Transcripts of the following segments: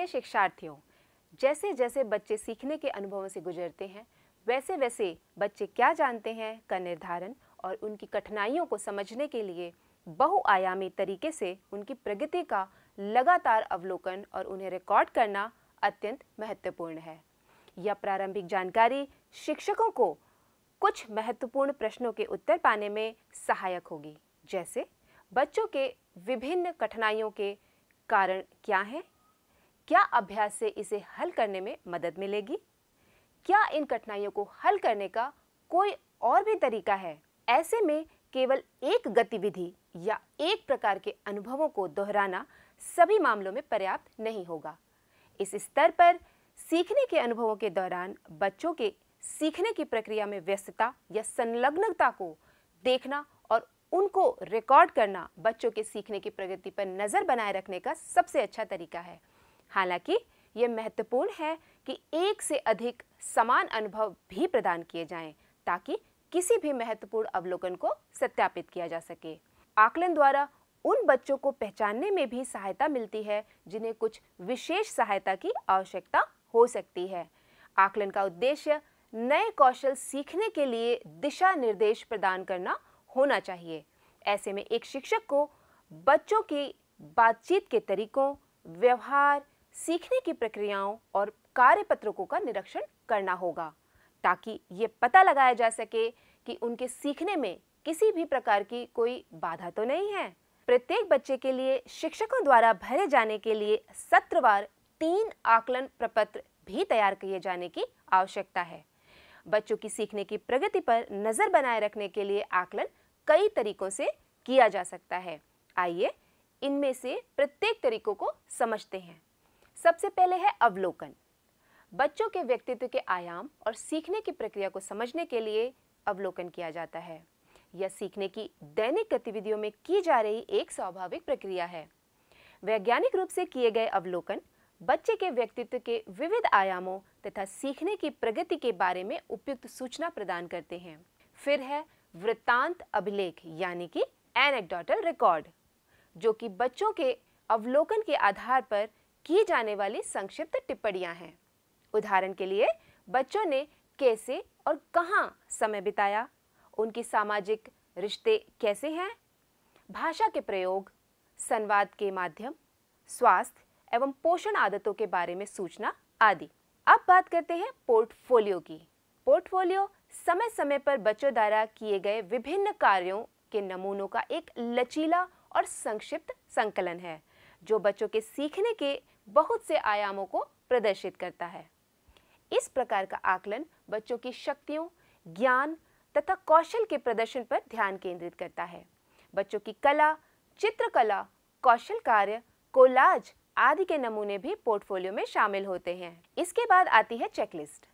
शिक्षार्थियों, जैसे जैसे बच्चे सीखने के अनुभवों से गुजरते हैं, वैसे वैसे बच्चे क्या जानते हैं का निर्धारण और उनकी कठिनाइयों को समझने के लिए बहुआयामी तरीके से उनकी प्रगति का लगातार अवलोकन और उन्हें रिकॉर्ड करना अत्यंत महत्वपूर्ण है। यह प्रारंभिक जानकारी शिक्षकों को कुछ महत्वपूर्ण प्रश्नों के उत्तर पाने में सहायक होगी, जैसे बच्चों के विभिन्न कठिनाइयों के कारण क्या हैं, क्या अभ्यास से इसे हल करने में मदद मिलेगी, क्या इन कठिनाइयों को हल करने का कोई और भी तरीका है। ऐसे में केवल एक गतिविधि या एक प्रकार के अनुभवों को दोहराना सभी मामलों में पर्याप्त नहीं होगा। इस स्तर पर सीखने के अनुभवों के दौरान बच्चों के सीखने की प्रक्रिया में व्यस्तता या संलग्नता को देखना और उनको रिकॉर्ड करना बच्चों के सीखने की प्रगति पर नज़र बनाए रखने का सबसे अच्छा तरीका है। हालांकि यह महत्वपूर्ण है कि एक से अधिक समान अनुभव भी प्रदान किए जाएं ताकि किसी भी महत्वपूर्ण अवलोकन को सत्यापित किया जा सके। आकलन द्वारा उन बच्चों को पहचानने में भी सहायता मिलती है जिन्हें कुछ विशेष सहायता की आवश्यकता हो सकती है। आकलन का उद्देश्य नए कौशल सीखने के लिए दिशा निर्देश प्रदान करना होना चाहिए। ऐसे में एक शिक्षक को बच्चों की बातचीत के तरीकों, व्यवहार, सीखने की प्रक्रियाओं और कार्यपत्रकों का निरीक्षण करना होगा ताकि ये पता लगाया जा सके कि उनके सीखने में किसी भी प्रकार की कोई बाधा तो नहीं है। प्रत्येक बच्चे के लिए शिक्षकों द्वारा भरे जाने के लिए सत्रवार 3 आकलन प्रपत्र भी तैयार किए जाने की आवश्यकता है। बच्चों की सीखने की प्रगति पर नजर बनाए रखने के लिए आकलन कई तरीकों से किया जा सकता है। आइए इनमें से प्रत्येक तरीकों को समझते हैं। सबसे पहले है अवलोकन। बच्चों के व्यक्तित्व के आयाम और सीखने की प्रक्रिया को समझने के लिए अवलोकन किया जाता है। यह सीखने की दैनिक गतिविधियों में की जा रही एक स्वाभाविक प्रक्रिया है। वैज्ञानिक रूप से किए गए अवलोकन बच्चे के व्यक्तित्व के विविध आयामों तथा सीखने की प्रगति के बारे में उपयुक्त सूचना प्रदान करते हैं। फिर है वृत्तांत अभिलेख यानी कि एनेक्डोटल रिकॉर्ड, जो कि बच्चों के अवलोकन के आधार पर की जाने वाली संक्षिप्त टिप्पणियां हैं। उदाहरण के लिए बच्चों ने कैसे और कहां समय बिताया, उनकी सामाजिक रिश्ते कैसे हैं, भाषा के प्रयोग, संवाद के माध्यम, स्वास्थ्य एवं पोषण आदतों के बारे में सूचना आदि। अब बात करते हैं पोर्टफोलियो की। पोर्टफोलियो समय समय पर बच्चों द्वारा किए गए विभिन्न कार्यों के नमूनों का एक लचीला और संक्षिप्त संकलन है जो बच्चों के सीखने के बहुत से आयामों को प्रदर्शित करता है। इस प्रकार का आकलन बच्चों की शक्तियों, ज्ञान तथा कौशल के प्रदर्शन पर ध्यान केंद्रित करता है। बच्चों की कला, चित्रकला, कौशल कार्य, कोलाज आदि के नमूने भी पोर्टफोलियो में शामिल होते हैं। इसके बाद आती है चेकलिस्ट।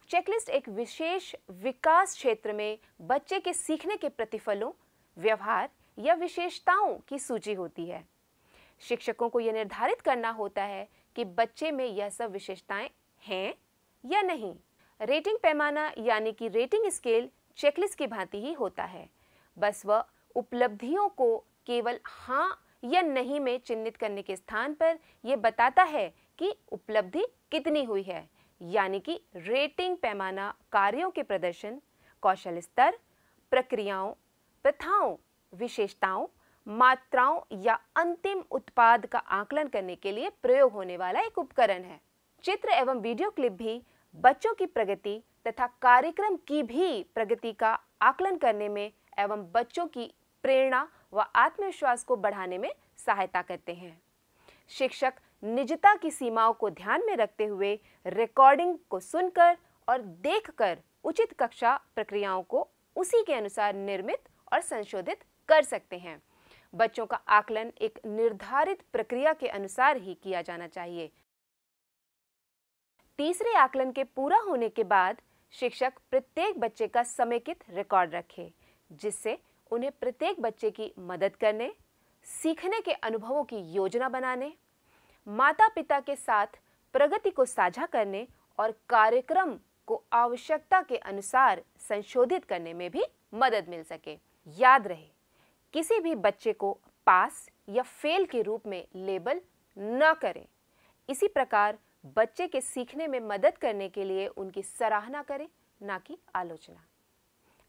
चेकलिस्ट एक विशेष विकास क्षेत्र में बच्चे के सीखने के प्रतिफलों, व्यवहार या विशेषताओं की सूची होती है। शिक्षकों को यह निर्धारित करना होता है कि बच्चे में यह सब विशेषताएं हैं या नहीं। रेटिंग पैमाना यानी कि रेटिंग स्केल चेकलिस्ट की भांति ही होता है, बस वह उपलब्धियों को केवल हाँ या नहीं में चिन्हित करने के स्थान पर यह बताता है कि उपलब्धि कितनी हुई है। यानी कि रेटिंग पैमाना कार्यों के प्रदर्शन, कौशल स्तर, प्रक्रियाओं, प्रथाओं, विशेषताओं, मात्राओं या अंतिम उत्पाद का आकलन करने के लिए प्रयोग होने वाला एक उपकरण है। चित्र एवं वीडियो क्लिप भी बच्चों की प्रगति तथा कार्यक्रम की भी प्रगति का आकलन करने में एवं बच्चों की प्रेरणा व आत्मविश्वास को बढ़ाने में सहायता करते हैं। शिक्षक निजता की सीमाओं को ध्यान में रखते हुए रिकॉर्डिंग को सुनकर और देखकर उचित कक्षा प्रक्रियाओं को उसी के अनुसार निर्मित और संशोधित कर सकते हैं। बच्चों का आकलन एक निर्धारित प्रक्रिया के अनुसार ही किया जाना चाहिए। तीसरे आकलन के पूरा होने के बाद शिक्षक प्रत्येक बच्चे का समेकित रिकॉर्ड रखे, जिससे उन्हें प्रत्येक बच्चे की मदद करने, सीखने के अनुभवों की योजना बनाने, माता पिता के साथ प्रगति को साझा करने और कार्यक्रम को आवश्यकता के अनुसार संशोधित करने में भी मदद मिल सके। याद रहे, किसी भी बच्चे को पास या फेल के रूप में लेबल न करें। इसी प्रकार बच्चे के सीखने में मदद करने के लिए उनकी सराहना करें, ना कि आलोचना।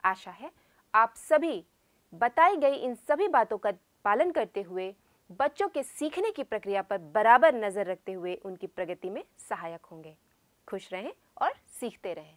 आशा है आप सभी बताई गई इन सभी बातों का पालन करते हुए बच्चों के सीखने की प्रक्रिया पर बराबर नजर रखते हुए उनकी प्रगति में सहायक होंगे। खुश रहें और सीखते रहें।